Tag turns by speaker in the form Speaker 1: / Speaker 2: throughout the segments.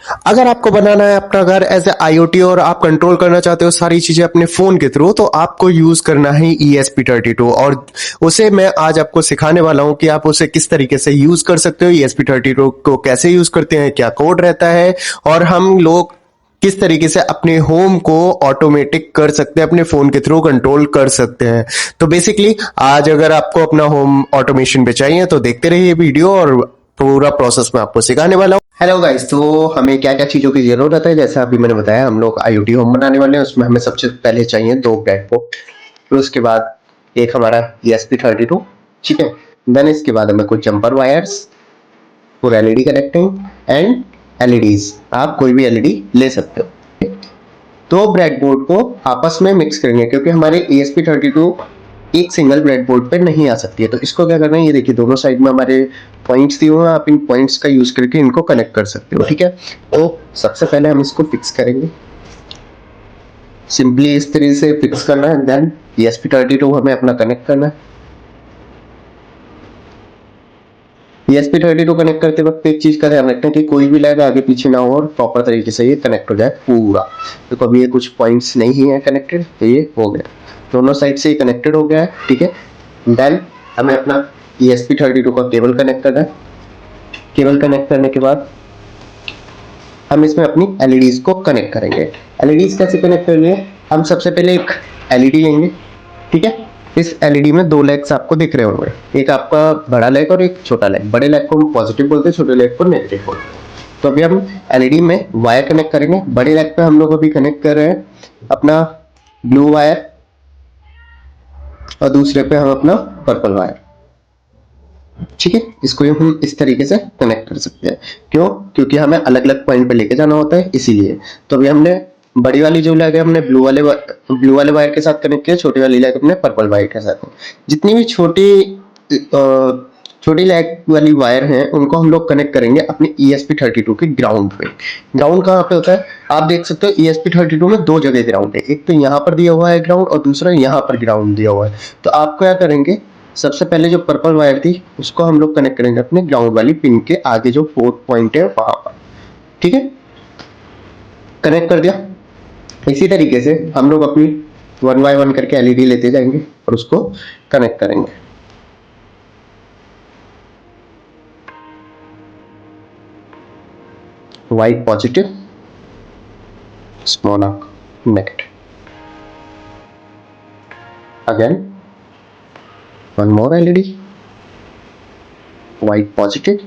Speaker 1: अगर आपको बनाना है अपना घर एज ए IoT और आप कंट्रोल करना चाहते हो सारी चीजें अपने फोन के थ्रू, तो आपको यूज करना है ESP32। और उसे मैं आज आपको सिखाने वाला हूं कि आप उसे किस तरीके से यूज कर सकते हो, ESP32 को कैसे यूज करते हैं, क्या कोड रहता है, और हम लोग किस तरीके से अपने होम को ऑटोमेटिक कर सकते हैं, अपने फोन के थ्रू कंट्रोल कर सकते हैं। तो बेसिकली आज अगर आपको अपना होम ऑटोमेशन पे चाहिए तो देखते रहिए वीडियो, और पूरा प्रोसेस मैं आपको सिखाने वाला हूँ। हेलो गाइस, तो हमें क्या क्या चीज़ों की ज़रूरत है, जैसा अभी मैंने बताया हम लोग IoT होम बनाने वाले हैं। उसमें हमें सबसे पहले चाहिए 2 ब्रेडबोर्ड, फिर उसके बाद एक हमारा ESP32, ठीक है। देन इसके बाद हमें कुछ jumper wires for LED connecting and LEDs। आप कोई भी LED ले सकते हो। दो ब्रेडबोर्ड को आपस में मिक्स करेंगे, क्योंकि हमारे ESP32 एक सिंगल ब्रेडबोर्ड पे नहीं आ सकती है। तो इसको क्या करना है, ये देखिए दोनों साइड में हमारे पॉइंट्स दिए हुए हैं, आप इन पॉइंट्स का यूज करके इनको कनेक्ट कर सकते हो, ठीक है। तो सबसे पहले हम इसको फिक्स करेंगे, सिंपली इस तरीके से फिक्स करना है। देन ESP32 हमें अपना कनेक्ट करना है। ESP32 कनेक्ट करते वक्त एक चीज का ध्यान रखना है कि कोई भी लैग आगे पीछे ना हो और प्रॉपर तरीके से ये कनेक्ट हो जाए पूरा। तो कभी ये कुछ पॉइंट्स नहीं है कनेक्टेड, तो ये हो गया, दोनों साइड से ये कनेक्टेड हो गया है, ठीक है। देन हमें अपना ESP32 का केबल कनेक्ट करना है। केबल कनेक्ट करने के बाद हम इसमें अपनी LEDs को कनेक्ट करेंगे। LEDs कैसे कनेक्ट करेंगे, हम सबसे पहले एक LED लेंगे, ठीक है। इस LED में 2 लेग्स आपको दिख रहे होंगे, एक आपका बड़ा लेग और एक छोटा लेग। बड़े लेग को हम पॉजिटिव बोलते हैं, छोटे लेग को नेगेटिव बोलते हैं। तो अभी हम LED में वायर कनेक्ट करेंगे। बड़े लेग पे हम लोग अभी कनेक्ट कर रहे हैं अपना ब्लू वायर, और दूसरे पे हम अपना पर्पल वायर, ठीक है। इसको हम इस तरीके से कनेक्ट कर सकते हैं। क्यों? क्योंकि हमें अलग अलग पॉइंट पे लेके जाना होता है, इसीलिए। तो अभी हमने बड़ी वाली जो लैग है हमने ब्लू वाले वायर के साथ कनेक्ट किया, छोटी वाली लैग अपने पर्पल वायर के साथ। जितनी भी छोटी लैग वाली वायर हैं उनको हम लोग कनेक्ट करेंगे अपने ESP32 के ग्राउंड पे। ग्राउंड कहाँ पे होता है, आप देख सकते हो ESP32 में 2 जगह ग्राउंड है, एक तो यहाँ पर दिया हुआ है ग्राउंड और दूसरा यहाँ पर ग्राउंड दिया हुआ है। तो आप क्या करेंगे, सबसे पहले जो पर्पल वायर थी उसको हम लोग कनेक्ट करेंगे अपने ग्राउंड वाली पिन के आगे जो 4 पॉइंट है वहां पर, ठीक है। कनेक्ट कर दिया। इसी तरीके से हम लोग अपनी 1 बाय 1 करके LED लेते जाएंगे और उसको कनेक्ट करेंगे। White positive, small arc negative. Again 1 more LED, white positive,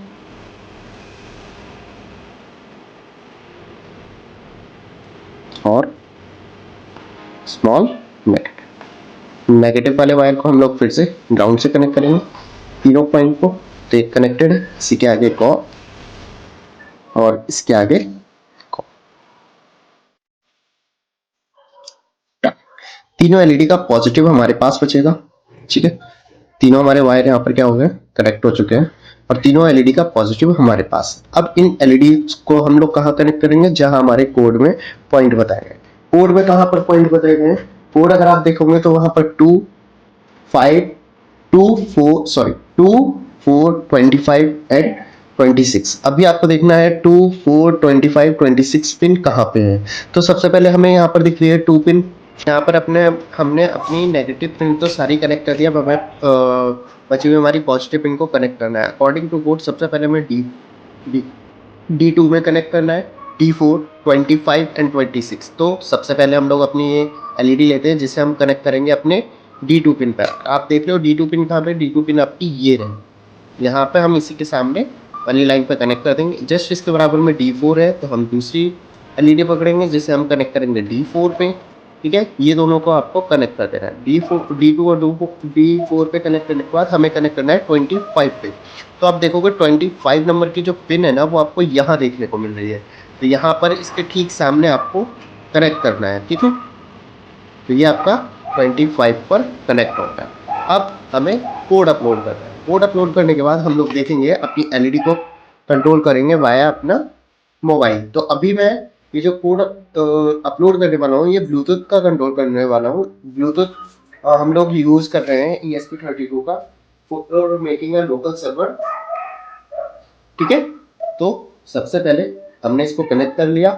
Speaker 1: और स्मॉल नेगेटिव। नेगेटिव वाले वायर को हम लोग फिर से ग्राउंड से कनेक्ट करेंगे तीनों पॉइंट को। तो एक कनेक्टेड है, इसी के आगे एक और इसके आगे एक। तीनों LED का पॉजिटिव हमारे पास बचेगा, ठीक है। तीनों हमारे वायर यहाँ पर क्या हो गए, कनेक्ट हो चुके हैं, और तीनों LED का पॉजिटिव हमारे पास। अब इन LED को हम लोग कहाँ कनेक्ट करेंगे, जहां हमारे कोड में पॉइंट बताए गए। कोड में कहां पर पॉइंट बताए गए, कोड अगर आप देखोगे तो वहां पर 2 5 2 4 सॉरी 2 4 25 एंड 26। अभी आपको देखना है 2 4 25 26 पिन कहाँ पे है। तो सबसे पहले हमें यहाँ पर दिख रही है 2 पिन। यहाँ पर हमने अपनी नेगेटिव पिन तो सारी कनेक्ट कर दिया, हमें बची हुई हमारी पॉजिटिव पिन को कनेक्ट करना है। अकॉर्डिंग टू कोड सबसे पहले हमें D2 में कनेक्ट करना है, D4 25 एंड 26। तो सबसे पहले हम लोग अपनी ये LED लेते हैं जिसे हम कनेक्ट करेंगे अपने D2 पिन पर। आप देख रहे हो D2 पिन कहाँ पे, D2 पिन आपकी ये रहे, यहाँ पे हम इसी के सामने वाली लाइन पे कनेक्ट कर देंगे। जस्ट इसके बराबर में D4 है, तो हम दूसरी LED पकड़ेंगे जिसे हम कनेक्ट करेंगे D4 पे, ठीक है। ये दोनों को आपको कनेक्ट कर देना है, D2 और D4 पे कनेक्ट करने के बाद हमें कनेक्ट करना है 25 पे। तो आप देखोगे 25 नंबर की जो पिन है ना वो आपको यहाँ देखने को मिल रही है। तो यहाँ पर इसके ठीक सामने आपको कनेक्ट करना है, ठीक है। तो ये आपका 25 पर कनेक्ट होता है। अब हमें कोड अपलोड करना है। कोड अपलोड करने के बाद हम लोग देखेंगे अपनी LED को कंट्रोल करेंगे वाया अपना मोबाइल। तो अभी मैं ये जो कोड अपलोड करने वाला हूँ ये ब्लूटूथ का कंट्रोल करने वाला हूँ। ब्लूटूथ हम लोग यूज कर रहे हैं ESP32 का for making a local server, ठीक है। तो सबसे पहले हमने इसको कनेक्ट कर लिया।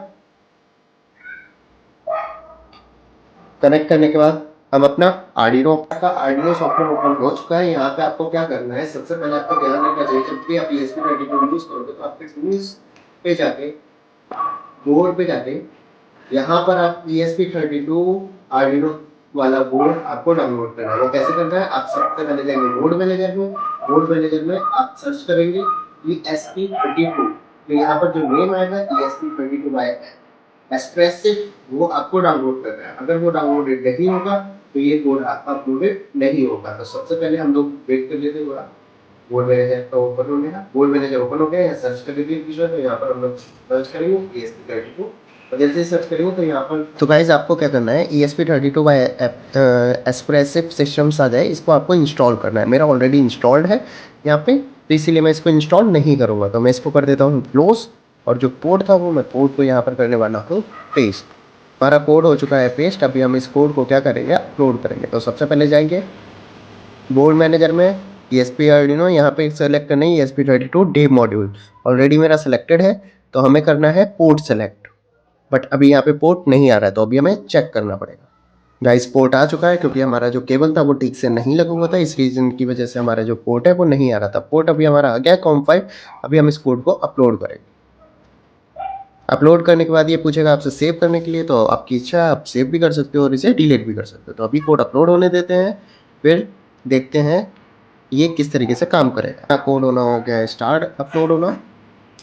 Speaker 1: कनेक्ट करने के बाद हम अपना आर्डिनो सॉफ्टवेयर ओपन हो चुका है। यहाँ पे आपको क्या करना है, सबसे पहले आपको ध्यान रखना चाहिए जब भी आप ESP32 यूज करोगे तो आपके टूल्स पे जाके, बोर्ड पे जाके, यहाँ पर आप ESP32 आर्डिनो वाला बोर्ड आपको डाउनलोड करना है। वो कैसे करना है, आप सबसे पहले जाएंगे बोर्ड मैनेजर में। बोर्ड मैनेजर में आप सर्च करेंगे ESP32, तो यहाँ पर जो नेम आएगा ESP32 आएगा एक्सप्रेसिव, वो आपको डाउनलोड करना है। अगर वो डाउनलोडेड नहीं होगा तो ये कोड आपका अपलोडेड नहीं होगा। तो सबसे पहले हम लोग वेट कर लेते हैं, बोर्ड मैनेजर तो ओपन हो गया। बोर्ड मैनेजर ओपन हो गया, यहाँ सर्च कर लीजिए। तो यहाँ पर हम लोग सर्च करेंगे ESP32, और जैसे सर्च करेंगे तो यहाँ पर, तो गाइज आपको क्या करना है, ESP32 बाय एक्सप्रेसिव सिस्टम्स आ जाए, इसको आपको इंस्टॉल करना है। मेरा ऑलरेडी इंस्टॉल्ड है यहाँ पे, तो इसीलिए मैं इसको इंस्टॉल नहीं करूँगा। तो मैं इसको कर देता हूँ क्लोज, और जो कोड था वो मैं कोड को यहाँ पर करने वाला हूँ पेस्ट। हमारा कोड हो चुका है पेस्ट। अभी हम इस कोड को क्या करेंगे, अपलोड करेंगे। तो सबसे पहले जाएंगे बोर्ड मैनेजर में, ESP आर्डिनो, यहाँ पे सेलेक्ट करना है ESP32 डेव मॉड्यूल। ऑलरेडी मेरा सिलेक्टेड है, तो हमें करना है पोर्ट सेलेक्ट, बट अभी यहाँ पे पोर्ट नहीं आ रहा है, तो अभी हमें चेक करना पड़ेगा। गाइस पोर्ट आ चुका है, क्योंकि हमारा जो केबल था वो ठीक से नहीं लगा हुआ था, इस रीजन की वजह से हमारा जो पोर्ट है वो नहीं आ रहा था। पोर्ट अभी हमारा आ गया COM5। अभी हम इस कोड को अपलोड करेंगे। अपलोड करने के बाद ये पूछेगा आपसे सेव करने के लिए, तो आपकी इच्छा है, आप सेव भी कर सकते हो और इसे डिलीट भी कर सकते हो। तो अभी कोड अपलोड होने देते हैं, फिर देखते हैं ये किस तरीके से काम करेगा। कोड होना हो गया स्टार्ट अपलोड होना,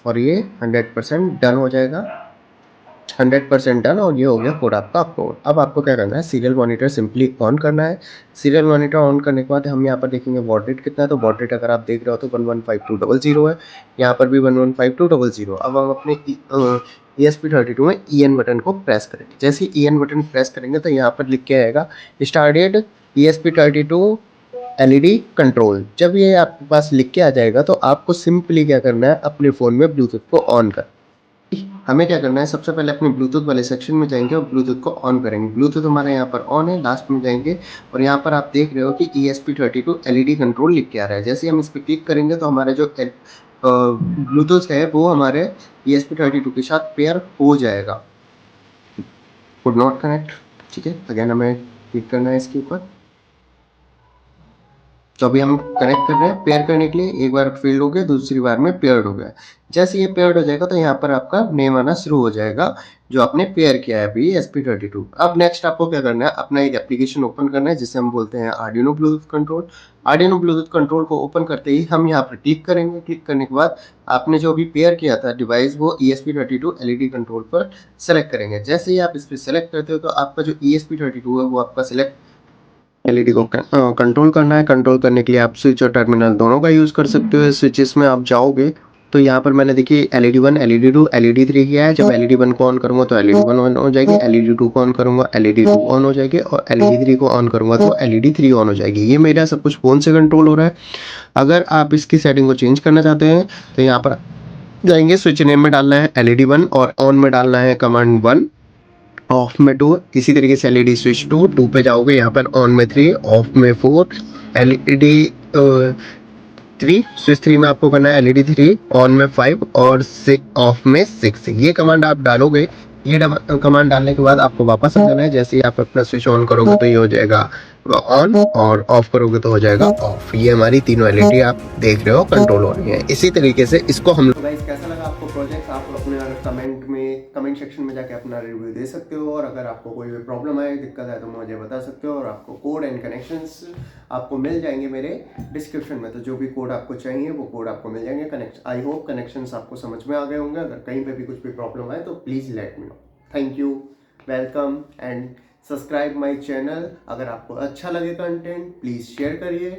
Speaker 1: और ये 100% डन हो जाएगा। 100% डन, और ये हो गया कोड आपका अपलोड। अब आपको क्या करना है, सीरियल मॉनिटर सिंपली ऑन करना है। सीरियल मॉनिटर ऑन करने के बाद हम यहाँ पर देखेंगे बॉड रेट कितना है। तो बॉड रेट अगर आप देख रहे हो तो 115200 है, यहाँ पर भी 115200। अब हम अपने ESP32 में EN बटन को प्रेस करेंगे। जैसे ही EN बटन प्रेस करेंगे तो यहाँ पर लिख के आएगा स्टार्टेड ESP32 LED कंट्रोल। जब ये आपके पास लिख के आ जाएगा तो आपको सिंपली क्या करना है, अपने फ़ोन में ब्लूटूथ को ऑन कर, हमें क्या करना है, सबसे पहले अपने ब्लूटूथ वाले सेक्शन में जाएंगे और ब्लूटूथ को ऑन करेंगे। ब्लूटूथ हमारे यहाँ पर ऑन है, लास्ट में जाएंगे और यहाँ पर आप देख रहे हो कि ESP32 LED कंट्रोल लिख के आ रहा है। जैसे हम इस पर क्लिक करेंगे तो हमारे जो ब्लूटूथ है वो हमारे ESP32 के साथ पेयर हो जाएगा। कुड नॉट कनेक्ट, ठीक है। अगेन हमें क्लिक करना है इसके ऊपर। तो अभी हम कनेक्ट कर रहे हैं पेयर करने के लिए। एक बार फील्ड हो गया, दूसरी बार में पेयर्ड हो गया। जैसे ये पेयर्ड हो जाएगा तो यहाँ पर आपका नेम आना शुरू हो जाएगा जो आपने पेयर किया है अभी ESP32। अब नेक्स्ट आपको क्या करना है, अपना एक एप्लीकेशन ओपन करना है जिसे हम बोलते हैं Arduino Bluetooth control. Arduino Bluetooth control को ओपन करते ही हम यहाँ पर क्लिक करेंगे। क्लिक करने के बाद आपने जो भी पेयर किया था डिवाइस, वो ESP32 LED कंट्रोल पर सेलेक्ट करेंगे। जैसे ही आप इस पर सेलेक्ट करते हो तो आपका जो ESP32 है वो आपका सेलेक्ट, एलईडी को कंट्रोल करना है। कंट्रोल करने के लिए आप स्विच और टर्मिनल दोनों का यूज़ कर सकते हो। स्विचेस में आप जाओगे तो यहाँ पर मैंने देखिए LED1, LED2, LED3 किया है। जब LED1 को ऑन करूँगा तो LED1 ऑन हो जाएगी, LED2 को ऑन करूँगा LED2 ऑन हो जाएगी, और LED3 को ऑन करूँगा तो LED3 ऑन हो जाएगी। ये मेरा सब कुछ फ़ोन से कंट्रोल हो रहा है। अगर आप इसकी सेटिंग को चेंज करना चाहते हैं तो यहाँ पर जाएंगे, स्विच नेम में डालना है LED1 और ऑन में डालना है कमांड 1, ऑफ में 2। इसी तरीके से LED स्विच 2 पे जाओगे, यहाँ पर ऑन में 3, ऑफ में 4, LED 3, स्विच 3 में आपको करना है LED 3, ऑन में 5 और ऑफ में 6। ये कमांड आप डालोगे। ये कमांड डालने के बाद आपको वापस आ जाना है। जैसे ही आप अपना स्विच ऑन करोगे तो ये हो जाएगा ऑन, और ऑफ करोगे तो हो जाएगा ऑफ। ये हमारी तीनों LED आप देख रहे हो कंट्रोल हो रही है। इसी तरीके से इसको हम लोग, गाइस कैसा लगा आपको प्रोजेक्ट, आप अपने कमेंट सेक्शन में जाके अपना रिव्यू दे सकते हो। और अगर आपको कोई भी प्रॉब्लम आए, दिक्कत है तो मुझे बता सकते हो। और आपको कोड एंड कनेक्शंस आपको मिल जाएंगे मेरे डिस्क्रिप्शन में। तो जो भी कोड आपको चाहिए वो कोड आपको मिल जाएंगे। आई होप कनेक्शंस आपको समझ में आ गए होंगे। अगर कहीं पे भी कुछ भी प्रॉब्लम आए तो please let me know. Thank you, welcome and subscribe my channel. अगर आपको अच्छा लगे कंटेंट प्लीज़ शेयर करिए।